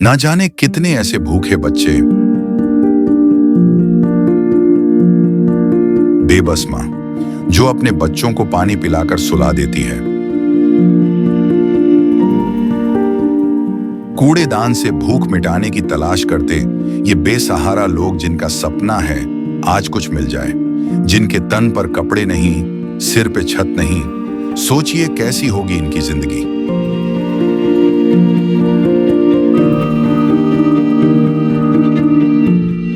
ना जाने कितने ऐसे भूखे बच्चे, बेबस मां जो अपने बच्चों को पानी पिलाकर सुला देती है। कूड़ेदान से भूख मिटाने की तलाश करते ये बेसहारा लोग जिनका सपना है आज कुछ मिल जाए, जिनके तन पर कपड़े नहीं, सिर पे छत नहीं, सोचिए कैसी होगी इनकी जिंदगी।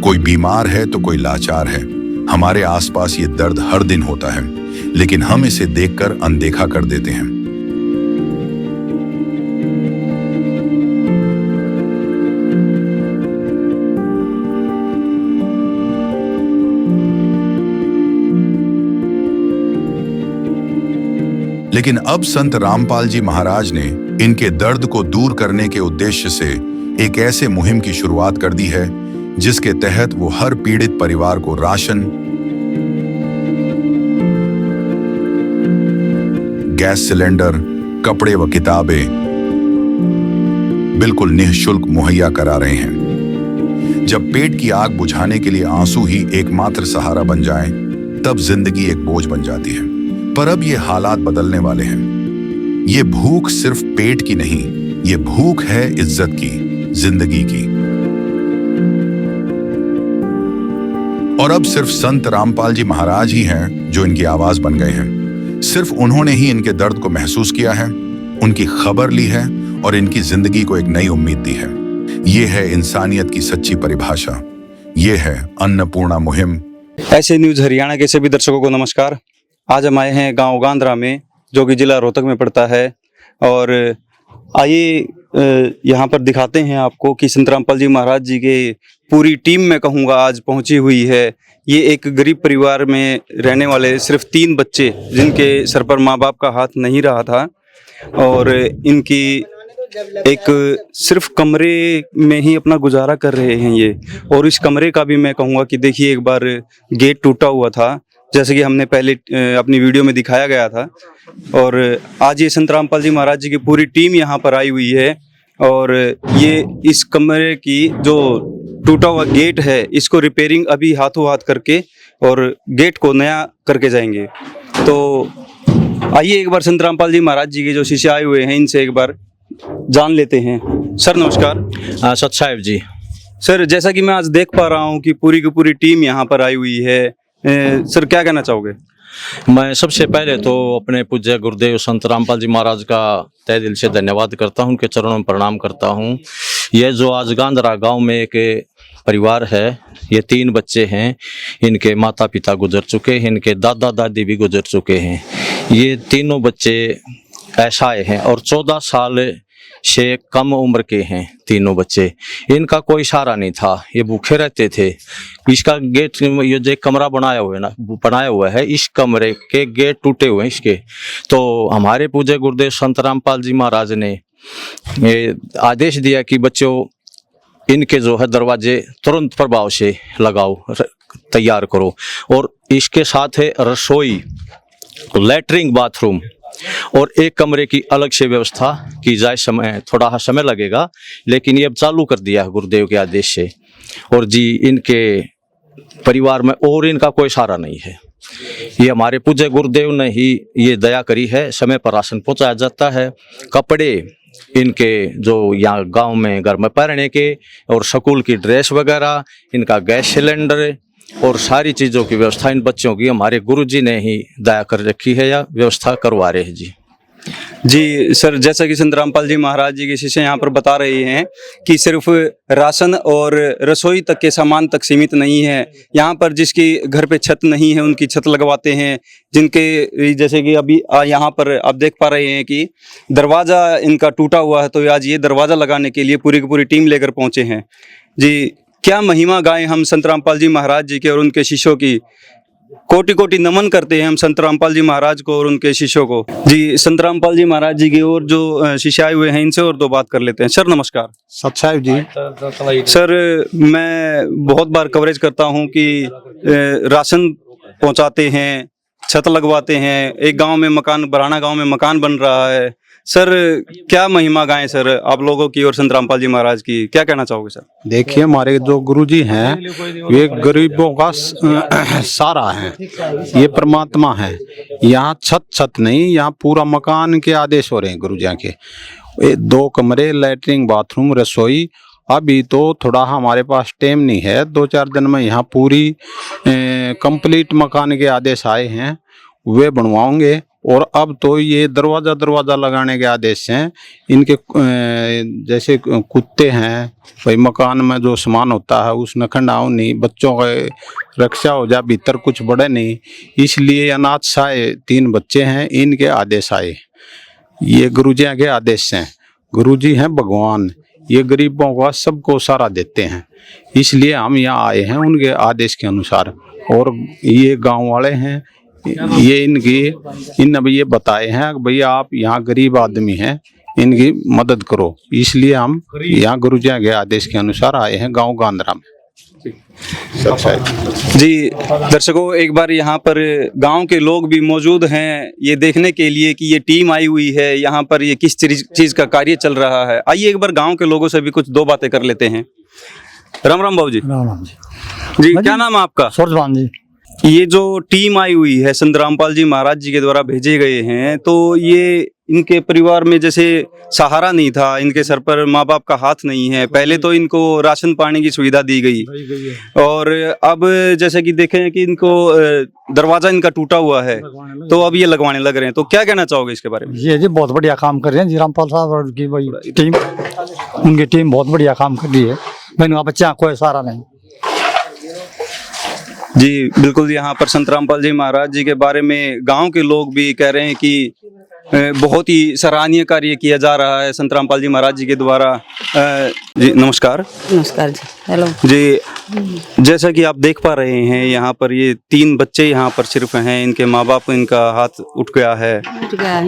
कोई बीमार है तो कोई लाचार है। हमारे आसपास ये दर्द हर दिन होता है, लेकिन हम इसे देखकर अनदेखा कर देते हैं। लेकिन अब संत रामपाल जी महाराज ने इनके दर्द को दूर करने के उद्देश्य से एक ऐसे मुहिम की शुरुआत कर दी है जिसके तहत वो हर पीड़ित परिवार को राशन, गैस सिलेंडर, कपड़े व किताबें बिल्कुल निःशुल्क मुहैया करा रहे हैं। जब पेट की आग बुझाने के लिए आंसू ही एकमात्र सहारा बन जाएं, तब जिंदगी एक बोझ बन जाती है। पर अब ये हालात बदलने वाले हैं। ये भूख सिर्फ पेट की नहीं, ये भूख है इज्जत की, जिंदगी की। और अब सिर्फ संत रामपाल जी महाराज ही हैं जो इनकी आवाज बन गए हैं। सिर्फ उन्होंने ही इनके दर्द को महसूस किया है, उनकी खबर ली है और इनकी जिंदगी को एक नई उम्मीद दी है। ये है इंसानियत की सच्ची परिभाषा। ये है अन्नपूर्णा मुहिम। ऐसे न्यूज हरियाणा के सभी दर्शकों को नमस्कार। आज हम आए हैं गांव गांधरा में, जो कि जिला रोहतक में पड़ता है। और आइए यहाँ पर दिखाते हैं आपको कि संत रामपाल जी महाराज जी के पूरी टीम में कहूँगा आज पहुँची हुई है। ये एक गरीब परिवार में रहने वाले सिर्फ 3 बच्चे, जिनके सर पर माँ बाप का हाथ नहीं रहा था, और इनकी एक सिर्फ कमरे में ही अपना गुजारा कर रहे हैं ये। और इस कमरे का भी मैं कहूँगा कि देखिए, एक बार गेट टूटा हुआ था, जैसे कि हमने पहले अपनी वीडियो में दिखाया गया था। और आज ये संत रामपाल जी महाराज जी की पूरी टीम यहाँ पर आई हुई है, और ये इस कमरे की जो टूटा हुआ गेट है, इसको रिपेयरिंग अभी हाथों हाथ करके और गेट को नया करके जाएंगे। तो आइए एक बार संत रामपाल जी महाराज जी के जो शिष्य आए हुए हैं, इनसे एक बार जान लेते हैं। सर नमस्कार। सत साहिब जी। सर, जैसा कि मैं आज देख पा रहा हूँ कि पूरी की पूरी टीम यहाँ पर आई हुई है, सर क्या कहना चाहोगे? मैं सबसे पहले तो अपने पूज्य गुरुदेव संत रामपाल जी महाराज का तहे दिल से धन्यवाद करता हूं, उनके चरणों में प्रणाम करता हूं। यह जो आज गांधरा गांव में एक परिवार है, ये 3 बच्चे हैं, इनके माता पिता गुजर चुके हैं, इनके दादा दादी भी गुजर चुके हैं। ये तीनों बच्चे ऐसाए हैं और 14 साल से कम उम्र के हैं तीनों बच्चे। इनका कोई सहारा नहीं था, ये भूखे रहते थे। इसका गेट, ये जो कमरा बनाया हुआ है, इस कमरे के गेट टूटे हुए हैं इसके। तो हमारे पूज्य गुरुदेव संत रामपाल जी महाराज ने ये आदेश दिया कि बच्चों, इनके जो है दरवाजे तुरंत प्रभाव से लगाओ, तैयार करो। और इसके साथ है रसोई, लैट्रिन, बाथरूम और एक कमरे की अलग से व्यवस्था की जाए। थोड़ा समय लगेगा, लेकिन ये अब चालू कर दिया है गुरुदेव के आदेश से। और जी, इनके परिवार में और इनका कोई सहारा नहीं है। ये हमारे पूज्य गुरुदेव ने ही ये दया करी है। समय पर राशन पहुंचाया जाता है, कपड़े इनके जो यहाँ गांव में घर में पहनने के, और स्कूल की ड्रेस वगैरह, इनका गैस सिलेंडर और सारी चीज़ों की व्यवस्था इन बच्चों की हमारे गुरुजी ने ही दया कर रखी है या व्यवस्था करवा रहे हैं जी। सर, जैसा कि संत रामपाल जी महाराज जी के शिष्य यहाँ पर बता रहे हैं कि सिर्फ राशन और रसोई तक के सामान तक सीमित नहीं है। यहाँ पर जिसकी घर पे छत नहीं है, उनकी छत लगवाते हैं। जिनके, जैसे कि अभी यहाँ पर आप देख पा रहे हैं कि दरवाज़ा इनका टूटा हुआ है, तो आज ये दरवाज़ा लगाने के लिए पूरी की पूरी टीम लेकर पहुँचे हैं जी। क्या महिमा गाएं हम संत रामपाल जी महाराज जी के और उनके शिष्यों की। कोटि कोटि नमन करते हैं हम संत रामपाल जी महाराज को और उनके शिष्यों को जी। संत रामपाल जी महाराज जी के और जो शिष्य आए हुए हैं, इनसे और 2 बात कर लेते हैं। सर नमस्कार। सत साहिब जी। सर, मैं बहुत बार कवरेज करता हूं कि राशन पहुंचाते हैं, छत लगवाते हैं, एक गांव में मकान, बराना गांव में मकान बन रहा है। सर क्या महिमा गाएं सर आप लोगों की और संत रामपाल जी महाराज की, क्या कहना चाहोगे सर? देखिए, हमारे जो गुरुजी हैं वे गरीबों का सारा है, ये परमात्मा है। यहाँ छत नहीं, यहाँ पूरा मकान के आदेश हो रहे हैं गुरुजी के। 2 कमरे, लैट्रिन, बाथरूम, रसोई। अभी तो थोड़ा हमारे पास टाइम नहीं है, 2-4 दिन में यहाँ पूरी कंप्लीट मकान के आदेश आए हैं, वे बनवाओगे। और अब तो ये दरवाज़ा लगाने के आदेश हैं इनके। जैसे कुत्ते हैं भाई, मकान में जो सामान होता है उसमें खंडाओ नहीं, बच्चों का रक्षा हो जा, भीतर कुछ बढ़े नहीं, इसलिए अनाथ सहाय 3 बच्चे हैं, इनके आदेश आए। ये गुरुजी के आदेश हैं। गुरुजी हैं भगवान, ये गरीबों का सबको सहारा देते हैं, इसलिए हम यहाँ आए हैं उनके आदेश के अनुसार। और ये गांव वाले हैं, ये इन अभी ये बताए हैं कि भैया आप यहाँ गरीब आदमी हैं, इनकी मदद करो, इसलिए हम यहाँ गुरुजी के आदेश के अनुसार आए हैं गांव गांधरा में। जी दर्शकों, एक बार यहाँ पर गांव के लोग भी मौजूद हैं ये देखने के लिए कि ये टीम आई हुई है यहाँ पर, ये किस चीज का कार्य चल रहा है। आइए एक बार गांव के लोगों से भी कुछ 2 बातें कर लेते हैं। राम राम बाबू जी। राम जी। जी क्या नाम है आपका? सूरजवान जी। ये जो टीम आई हुई है संत रामपाल जी महाराज जी के द्वारा भेजे गए हैं, तो ये इनके परिवार में जैसे सहारा नहीं था, इनके सर पर माँ बाप का हाथ नहीं है, पहले तो इनको राशन पानी की सुविधा दी गई, और अब जैसे कि देखें कि इनको दरवाजा इनका टूटा हुआ है, तो अब ये लगवाने लग रहे हैं। तो क्या कहना चाहोगे इसके बारे में? ये जी बहुत बढ़िया काम कर रहे हैं जी रामपाल साहब और उनकी वही टीम, उनकी टीम बहुत बढ़िया काम कर रही है। मैंने बच्चा कोई सहारा नहीं। जी बिल्कुल, यहाँ पर संत रामपाल जी महाराज जी के बारे में गांव के लोग भी कह रहे हैं कि बहुत ही सराहनीय कार्य किया जा रहा है संत रामपाल जी महाराज जी के द्वारा। जी नमस्कार। नमस्कार जी। हेलो जी, जैसा कि आप देख पा रहे हैं यहाँ पर ये 3 बच्चे यहाँ पर सिर्फ हैं, इनके माँ बाप, इनका हाथ उठ गया है,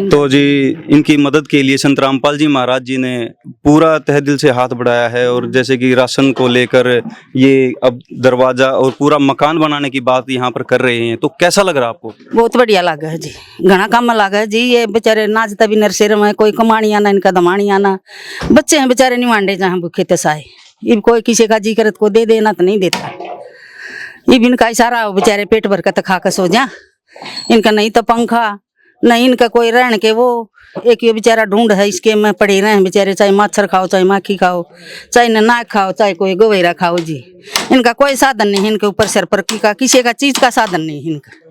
तो जी इनकी मदद के लिए संत रामपाल जी महाराज जी ने पूरा तहे दिल से हाथ बढ़ाया है। और जैसे कि राशन को लेकर ये अब दरवाजा और पूरा मकान बनाने की बात यहाँ पर कर रहे हैं, तो कैसा लग रहा है आपको? बहुत बढ़िया लगा है जी, घना काम लगा है जी। ये बेचारे नाचता भी नरसेर में, कोई कमानी आना, इनका दमानी आना, बच्चे हैं बेचारे निवांडे जहाँ भूखे तसाए, इब कोई किसी का जी करत को दे देना तो नहीं देता। इब इनका इशारा हो बेचारे पेट भर का तो खा कर सो जा, इनका नहीं तो पंखा नहीं, इनका कोई रहन के वो एक ये बेचारा ढूंढ है, इसके में पड़े रहे बेचारे, चाहे मच्छर खाओ, चाहे माखी खाओ, चाहे नाक खाओ, चाहे कोई गोवेरा खाओ जी। इनका कोई साधन नहीं, इनके ऊपर सर पर किसी का चीज का साधन नहीं इनका।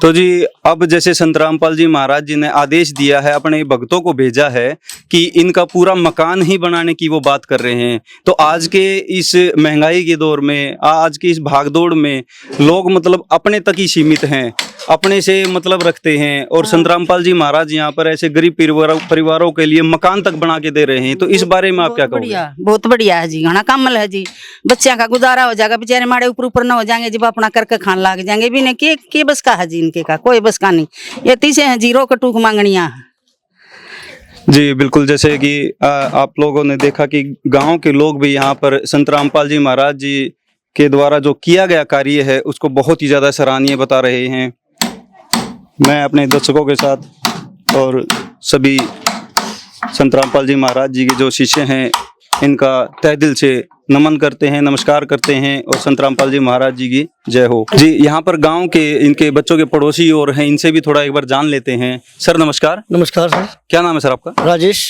तो जी अब जैसे संत रामपाल जी महाराज जी ने आदेश दिया है, अपने भक्तों को भेजा है कि इनका पूरा मकान ही बनाने की वो बात कर रहे हैं, तो आज के इस महंगाई के दौर में, आज की इस भागदौड़ में लोग मतलब अपने तक ही सीमित हैं, अपने से मतलब रखते हैं, और संत रामपाल जी महाराज यहाँ पर ऐसे गरीब परिवारों के लिए मकान तक बना के दे रहे हैं, तो इस बारे में आप क्या कहोगे? बहुत बढ़िया है जी, घना कमल है जी, बच्चों का गुजारा हो जाएगा, बेचारे माड़े ऊपर न हो जाएंगे, जब अपना करके खान लाग जाएंगे भी नहीं। के बस का है जी इनके का, कोई बस का नहीं। ये तीसरे हैं जीरो का टूक मांगनिया। जी बिल्कुल, जैसे कि आप लोगों ने देखा कि गांव के लोग भी यहाँ पर संत रामपाल जी महाराज जी के द्वारा जो किया गया कार्य है उसको बहुत ही ज़्यादा सराहनीय बता रहे हैं। मैं अपने दर्शकों के साथ और सभी संत रामपाल जी महाराज जी के जो शिष्य हैं इनका तहे दिल से नमन करते हैं, नमस्कार करते हैं, और संत रामपाल जी महाराज जी की जय हो। जी यहाँ पर गांव के इनके बच्चों के पड़ोसी और हैं, इनसे भी थोड़ा एक बार जान लेते हैं। सर नमस्कार। नमस्कार सर। क्या नाम है सर आपका? राजेश।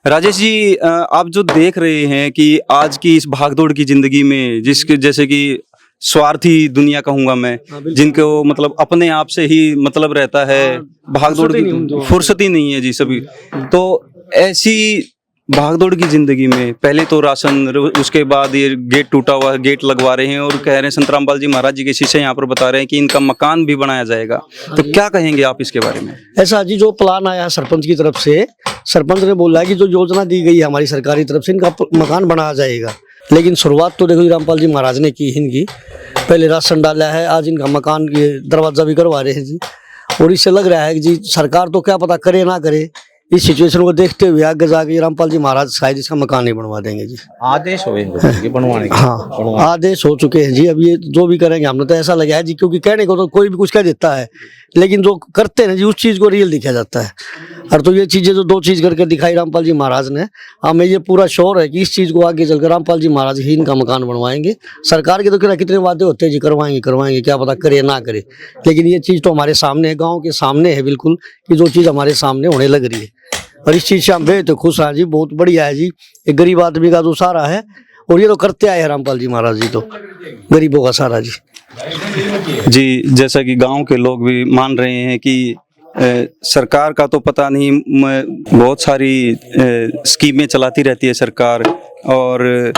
राजेश जी, आप जो देख रहे हैं कि आज की इस भागदौड़ की जिंदगी में, जिसके जैसे कि स्वार्थी दुनिया कहूंगा मैं, जिनको मतलब अपने आप से ही मतलब रहता है, भागदौड़ की फुर्सत ही नहीं है जी सभी, तो ऐसी भागदौड़ की जिंदगी में पहले तो राशन, उसके बाद ये गेट टूटा हुआ गेट लगवा रहे हैं, और कह रहे हैं संत रामपाल जी महाराज जी के शिष्य यहाँ पर बता रहे हैं कि इनका मकान भी बनाया जाएगा, तो क्या कहेंगे आप इसके बारे में? ऐसा जी जो प्लान आया है सरपंच की तरफ से, सरपंच ने बोला है कि जो योजना दी गई है हमारी सरकारी तरफ से, इनका मकान बनाया जाएगा। लेकिन शुरुआत तो देखो रामपाल जी महाराज ने की इनकी, पहले राशन डाला है, आज इनका मकान ये दरवाजा भी करवा रहे हैं जी। और इससे लग रहा है कि जी सरकार तो क्या पता करे ना करे, इस सिचुएशन को देखते हुए आगे जाके रामपाल जी महाराज शायद इसका मकान नहीं बनवा देंगे जी। आदेश हुए हैं बनवाने के। हाँ आदेश हो चुके हैं जी। अब ये जो भी करेंगे हमने तो ऐसा लगा है जी, क्योंकि कहने को तो कोई भी कुछ कह देता है, लेकिन जो करते हैं जी उस चीज़ को रियल दिखाया जाता है। और तो ये चीज़ें जो 2 चीज़ करके दिखाई रामपाल जी महाराज ने, हमें ये पूरा श्योर है कि इस चीज़ को आगे चलकर रामपाल जी महाराज ही इनका मकान बनवाएंगे। सरकार के तो कितने वादे होते हैं जी, करवाएंगे क्या पता करे ना करे, लेकिन ये चीज़ तो हमारे सामने है, गाँव के सामने है बिल्कुल, कि जो चीज़ हमारे सामने होने लग रही है। और इस चीज़ से हम बेहद खुश हैं जी, बहुत बढ़िया है जी। एक गरीब आदमी का जो सहारा है, और ये तो करते आए हैं रामपाल जी महाराज जी, तो गरीबों का सहारा जी। जी, जैसा कि गांव के लोग भी मान रहे हैं कि सरकार का तो पता नहीं, बहुत सारी स्कीमें चलाती रहती है सरकार, और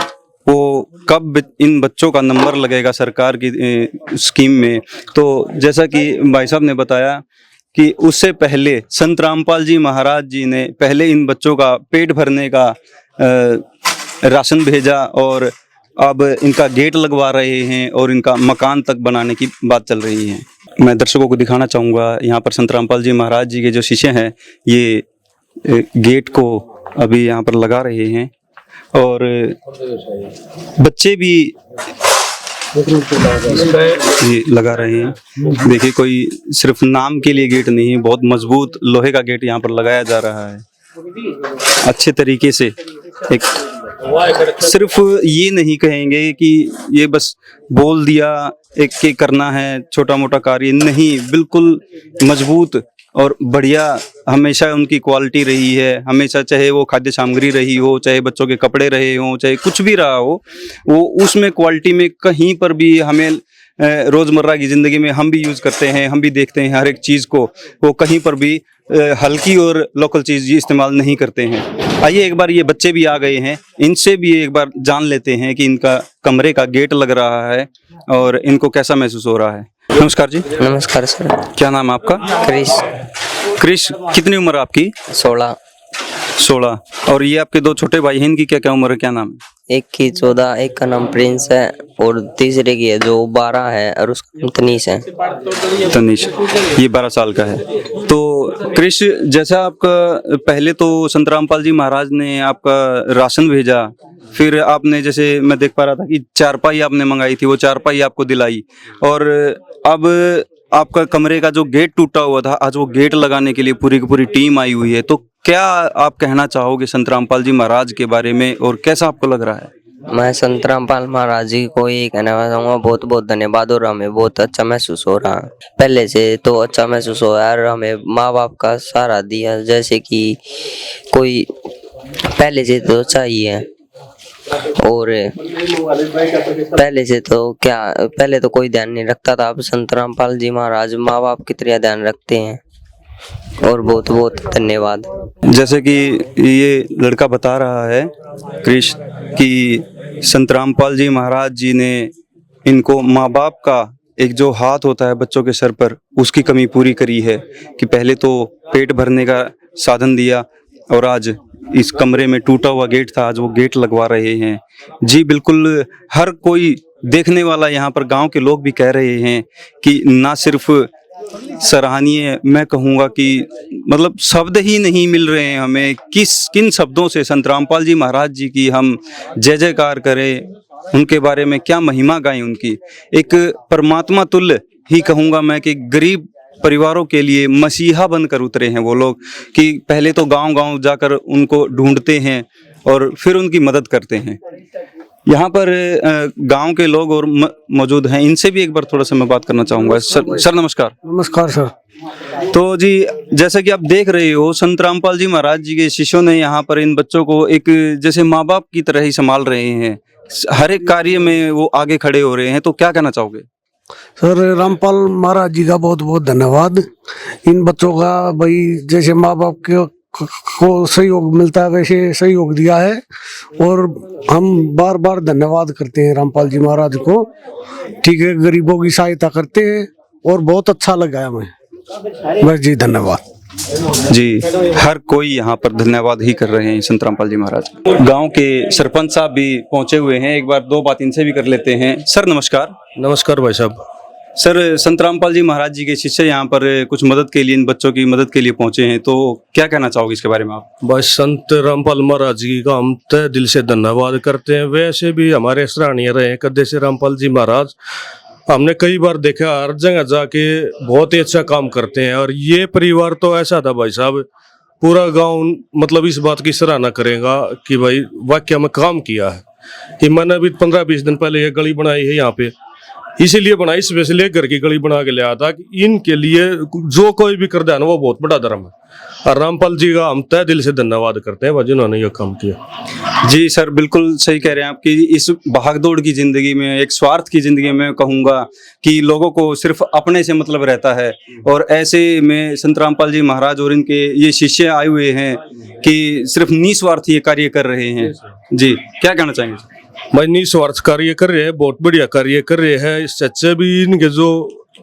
वो कब इन बच्चों का नंबर लगेगा सरकार की स्कीम में। तो जैसा कि भाई साहब ने बताया कि उससे पहले संत रामपाल जी महाराज जी ने पहले इन बच्चों का पेट भरने का राशन भेजा, और अब इनका गेट लगवा रहे हैं और इनका मकान तक बनाने की बात चल रही है। मैं दर्शकों को दिखाना चाहूँगा, यहाँ पर संत रामपाल जी महाराज जी के जो शिष्य हैं ये गेट को अभी यहाँ पर लगा रहे हैं, और बच्चे भी ये लगा रहे हैं। देखिए, कोई सिर्फ नाम के लिए गेट नहीं है, बहुत मजबूत लोहे का गेट यहाँ पर लगाया जा रहा है अच्छे तरीके से। एक सिर्फ ये नहीं कहेंगे कि ये बस बोल दिया एक के करना है छोटा मोटा कार्य, नहीं, बिल्कुल मजबूत और बढ़िया हमेशा उनकी क्वालिटी रही है। हमेशा, चाहे वो खाद्य सामग्री रही हो, चाहे बच्चों के कपड़े रहे हों, चाहे कुछ भी रहा हो, वो उसमें क्वालिटी में कहीं पर भी हमें रोज़मर्रा की ज़िंदगी में हम भी यूज़ करते हैं, हम भी देखते हैं हर एक चीज़ को, वो कहीं पर भी हल्की और लोकल चीज़ इस्तेमाल नहीं करते हैं। आइए एक बार, ये बच्चे भी आ गए हैं, इनसे भी एक बार जान लेते हैं कि इनका कमरे का गेट लग रहा है और इनको कैसा महसूस हो रहा है। नमस्कार जी। नमस्कार सर। क्या नाम है आपका? क्रिश। क्रिश, कितनी उम्र है आपकी? 16। और ये आपके 2 छोटे भाई हैं, इनकी क्या क्या उम्र है, क्या नाम है? एक की 14, एक का नाम प्रिंस है, और तीसरे की है जो 12 है, और उसका नाम तनीश है। तनीश, ये 12 साल का है। तो क्रिश, जैसा आपका पहले तो संत रामपाल जी महाराज ने आपका राशन भेजा, फिर आपने, जैसे मैं देख पा रहा था कि चारपाई आपने मंगाई थी, वो चारपाई आपको दिलाई, और अब आपका कमरे का जो गेट टूटा हुआ था, आज वो गेट लगाने के लिए पूरी की पूरी टीम आई हुई है। तो क्या आप कहना चाहोगे संत रामपाल जी महाराज के बारे में, और कैसा आपको लग रहा है? मैं संत रामपाल महाराज जी को ये कहना चाहूँगा, बहुत बहुत धन्यवाद, और हमें बहुत अच्छा महसूस हो रहा है। पहले से तो अच्छा महसूस हो रहा है, और हमें माँ बाप का सहारा दिया, जैसे कि कोई पहले से तो अच्छा ही है। और पहले से तो क्या, पहले तो कोई ध्यान नहीं रखता था, अब संत रामपाल जी महाराज माँ बाप की तरह ध्यान रखते हैं, और बहुत बहुत धन्यवाद। जैसे कि ये लड़का बता रहा है कृष्ण, कि संत रामपाल जी महाराज जी ने इनको माँ बाप का एक जो हाथ होता है बच्चों के सर पर, उसकी कमी पूरी करी है, कि पहले तो पेट भरने का साधन दिया, और आज इस कमरे में टूटा हुआ गेट था, आज वो गेट लगवा रहे हैं। जी बिल्कुल, हर कोई देखने वाला, यहाँ पर गांव के लोग भी कह रहे हैं कि ना सिर्फ सराहनीय, मैं कहूँगा कि मतलब शब्द ही नहीं मिल रहे हैं हमें, किन शब्दों से संत रामपाल जी महाराज जी की हम जय जयकार करें, उनके बारे में क्या महिमा गाएं उनकी। एक परमात्मा तुल्य ही कहूँगा मैं, कि गरीब परिवारों के लिए मसीहा बनकर उतरे हैं वो लोग, कि पहले तो गांव-गांव जाकर उनको ढूंढते हैं और फिर उनकी मदद करते हैं। यहाँ पर गांव के लोग और मौजूद हैं, इनसे भी एक बार थोड़ा सा मैं बात करना चाहूँगा। सर नमस्कार। नमस्कार सर। तो जी, जैसा कि आप देख रहे हो, संत रामपाल जी महाराज जी के शिष्यों ने यहाँ पर इन बच्चों को एक जैसे माँ बाप की तरह ही संभाल रहे हैं, हर एक कार्य में वो आगे खड़े हो रहे हैं। तो क्या कहना चाहोगे? सर, रामपाल महाराज जी का बहुत बहुत धन्यवाद। इन बच्चों का भाई जैसे माँ बाप को सहयोग मिलता है वैसे सहयोग दिया है, और हम बार बार धन्यवाद करते हैं रामपाल जी महाराज को। ठीक है, गरीबों की सहायता करते हैं, और बहुत अच्छा लगा हमें। बस जी, धन्यवाद जी। हर कोई यहाँ पर धन्यवाद ही कर रहे हैं संत रामपाल जी महाराज। गांव के सरपंच साहब भी पहुंचे हुए हैं, एक बार 2 बात इनसे भी कर लेते हैं। सर नमस्कार। नमस्कार भाई साहब। सर, संत रामपाल जी महाराज जी के शिष्य यहाँ पर कुछ मदद के लिए, इन बच्चों की मदद के लिए पहुंचे हैं, तो क्या कहना चाहोगे इसके बारे में आप? बस संत रामपाल महाराज जी का हम तहे दिल से धन्यवाद करते हैं। वैसे भी हमारे सराहनीय रहे कद्दे से रामपाल जी महाराज, हमने कई बार देखा हर जगह जाके बहुत ही अच्छा काम करते हैं। और ये परिवार तो ऐसा था भाई साहब, पूरा गांव मतलब इस बात की सराहना करेगा कि भाई वाकई में काम किया है। कि मैंने अभी 15-20 दिन पहले ये गली बनाई है यहाँ पे, इसीलिए बनाई, स्पेशली घर की गली बना के लिया था कि इनके लिए जो कोई भी कर दे ना वो बहुत बड़ा धर्म है। और रामपाल जी का हम तहे दिल से धन्यवाद करते हैं जिन्होंने ये काम किया। जी सर, बिल्कुल सही कह रहे हैं आप कि इस भागदौड़ की जिंदगी में, एक स्वार्थ की जिंदगी में कहूँगा कि लोगों को सिर्फ अपने से मतलब रहता है, और ऐसे में संत रामपाल जी महाराज और इनके ये शिष्य आए हुए हैं कि सिर्फ निस्वार्थ ये कार्य कर रहे हैं। जी, क्या कहना चाहेंगे? भाई निस्वार्थ कार्य कर रहे हैं, बहुत बढ़िया कार्य कर रहे हैं। सच्चे भी इनके जो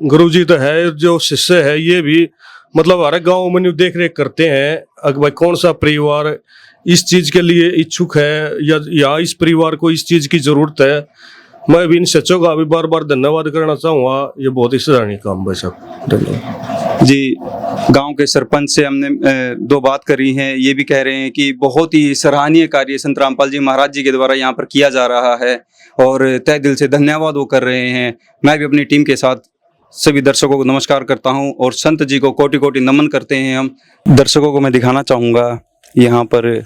गुरुजी तो है, जो शिष्य है, ये भी मतलब हर गांव में देख रेख करते हैं। अगर भाई कौन सा परिवार इस चीज के लिए इच्छुक है या इस परिवार को इस चीज की जरूरत है, मैं भी इन सच्चों का भी बार बार धन्यवाद करना चाहूँगा। ये बहुत ही सराहनीय काम भाई साहब, धन्यवाद। जी, गांव के सरपंच से हमने 2 बात करी हैं, ये भी कह रहे हैं कि बहुत ही सराहनीय कार्य संत रामपाल जी महाराज जी के द्वारा यहाँ पर किया जा रहा है और तहे दिल से धन्यवाद वो कर रहे हैं। मैं भी अपनी टीम के साथ सभी दर्शकों को नमस्कार करता हूं और संत जी को कोटि कोटि नमन करते हैं। हम दर्शकों को मैं दिखाना चाहूँगा यहाँ पर,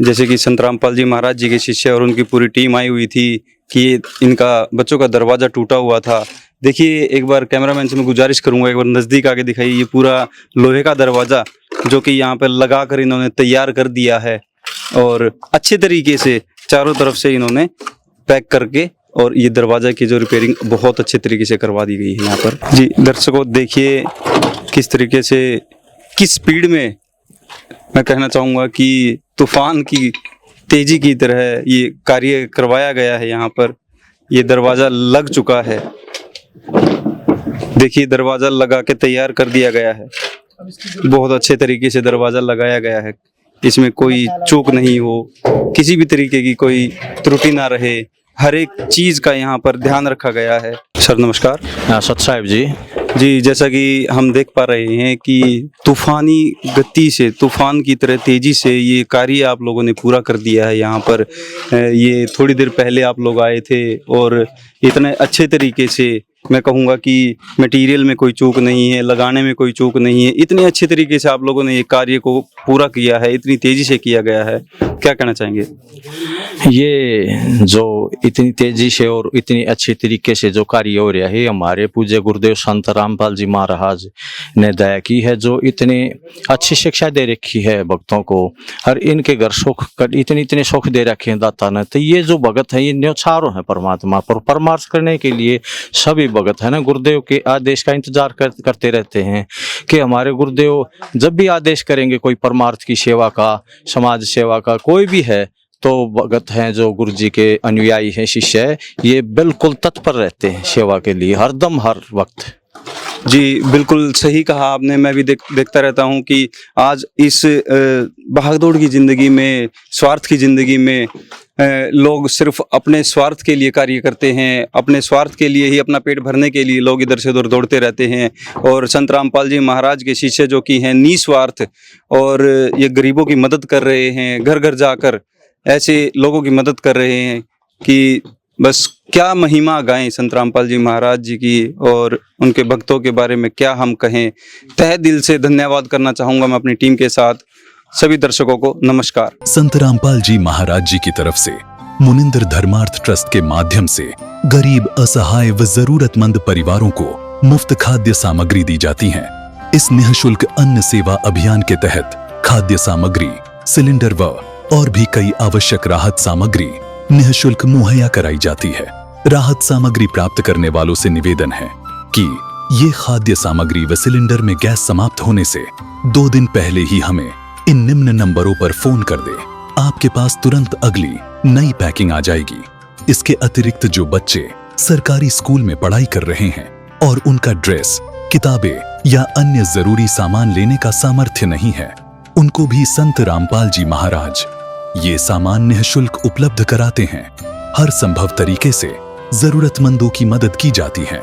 जैसे कि संत रामपाल जी महाराज जी के शिष्य और उनकी पूरी टीम आई हुई थी कि इनका बच्चों का दरवाज़ा टूटा हुआ था। देखिए, एक बार कैमरामैन से मैं गुजारिश करूंगा, एक बार नज़दीक आके दिखाइए। ये पूरा लोहे का दरवाज़ा जो कि यहाँ पर लगा कर इन्होंने तैयार कर दिया है और अच्छे तरीके से चारों तरफ से इन्होंने पैक करके, और ये दरवाज़ा की जो रिपेयरिंग बहुत अच्छे तरीके से करवा दी गई है यहाँ पर। जी दर्शकों, देखिए किस तरीके से, किस स्पीड में, मैं कहना चाहूँगा कि तूफान की तेजी की तरह ये कार्य करवाया गया है। यहाँ पर ये दरवाज़ा लग चुका है, देखिए दरवाज़ा लगा के तैयार कर दिया गया है। बहुत अच्छे तरीके से दरवाज़ा लगाया गया है, इसमें कोई चूक नहीं हो, किसी भी तरीके की कोई त्रुटि ना रहे, हर एक चीज़ का यहाँ पर ध्यान रखा गया है। सर नमस्कार। सत साहिब जी। जी, जैसा कि हम देख पा रहे हैं कि तूफानी गति से, तूफान की तरह तेजी से ये कार्य आप लोगों ने पूरा कर दिया है। यहाँ पर ये थोड़ी देर पहले आप लोग आए थे और इतने अच्छे तरीके से, मैं कहूँगा कि मटेरियल में कोई चूक नहीं है, लगाने में कोई चूक नहीं है, इतने अच्छे तरीके से आप लोगों ने ये कार्य को पूरा किया है, इतनी तेजी से किया गया है। क्या कहना चाहेंगे? ये जो इतनी तेजी से और इतनी अच्छे तरीके से जो कार्य हो रहा है, हमारे पूज्य गुरुदेव संत रामपाल जी महाराज ने दया की है, जो इतनी अच्छी शिक्षा दे रखी है भक्तों को, और इनके घर सुख इतने सुख दे रखे हैं दाता ने। तो ये जो भगत है, ये न्योछारों है परमात्मा पर परमार्थ करने के लिए सभी भगत है ना, गुरुदेव के आदेश का इंतजार करते रहते हैं कि हमारे गुरुदेव जब भी आदेश करेंगे कोई परमार्थ की सेवा का, समाज सेवा का, कोई भी है, तो भगत हैं जो गुरु जी के अनुयायी हैं, शिष्य है, ये बिल्कुल तत्पर रहते हैं सेवा के लिए हरदम हर वक्त। जी बिल्कुल सही कहा आपने। मैं भी देखता रहता हूँ कि आज इस भागदौड़ की ज़िंदगी में, स्वार्थ की ज़िंदगी में लोग सिर्फ अपने स्वार्थ के लिए कार्य करते हैं, अपने स्वार्थ के लिए ही, अपना पेट भरने के लिए लोग इधर से उधर दौड़ते रहते हैं। और संत रामपाल जी महाराज के शिष्य जो कि हैं निस्वार्थ, और ये गरीबों की मदद कर रहे हैं, घर घर जाकर ऐसे लोगों की मदद कर रहे हैं कि बस क्या महिमा गाएं संत रामपाल जी महाराज जी की, और उनके भक्तों के बारे में क्या हम कहें। तहे दिल से धन्यवाद करना चाहूँगा मैं अपनी टीम के साथ। सभी दर्शकों को नमस्कार। संत रामपाल जी महाराज जी की तरफ से मुनिंद्र धर्मार्थ ट्रस्ट के माध्यम से गरीब, असहाय व जरूरतमंद परिवारों को मुफ्त खाद्य सामग्री दी जाती है। इस निःशुल्क अन्न सेवा अभियान के तहत खाद्य सामग्री, सिलेंडर व और भी कई आवश्यक राहत सामग्री निःशुल्क मुहैया कराई जाती है। राहत सामग्री प्राप्त करने वालों से निवेदन है कि ये खाद्य सामग्री व सिलेंडर में गैस समाप्त होने से 2 दिन पहले ही हमें इन निम्न नंबरों पर फोन कर दे। आपके पास तुरंत अगली नई पैकिंग आ जाएगी। इसके अतिरिक्त जो बच्चे सरकारी स्कूल में पढ़ाई कर रहे हैं और उनका ड्रेस, किताबें या अन्य जरूरी सामान लेने का सामर्थ्य नहीं है, उनको भी संत रामपाल जी महाराज ये सामान निःशुल्क उपलब्ध कराते हैं। हर संभव तरीके से जरूरतमंदों की मदद की जाती है।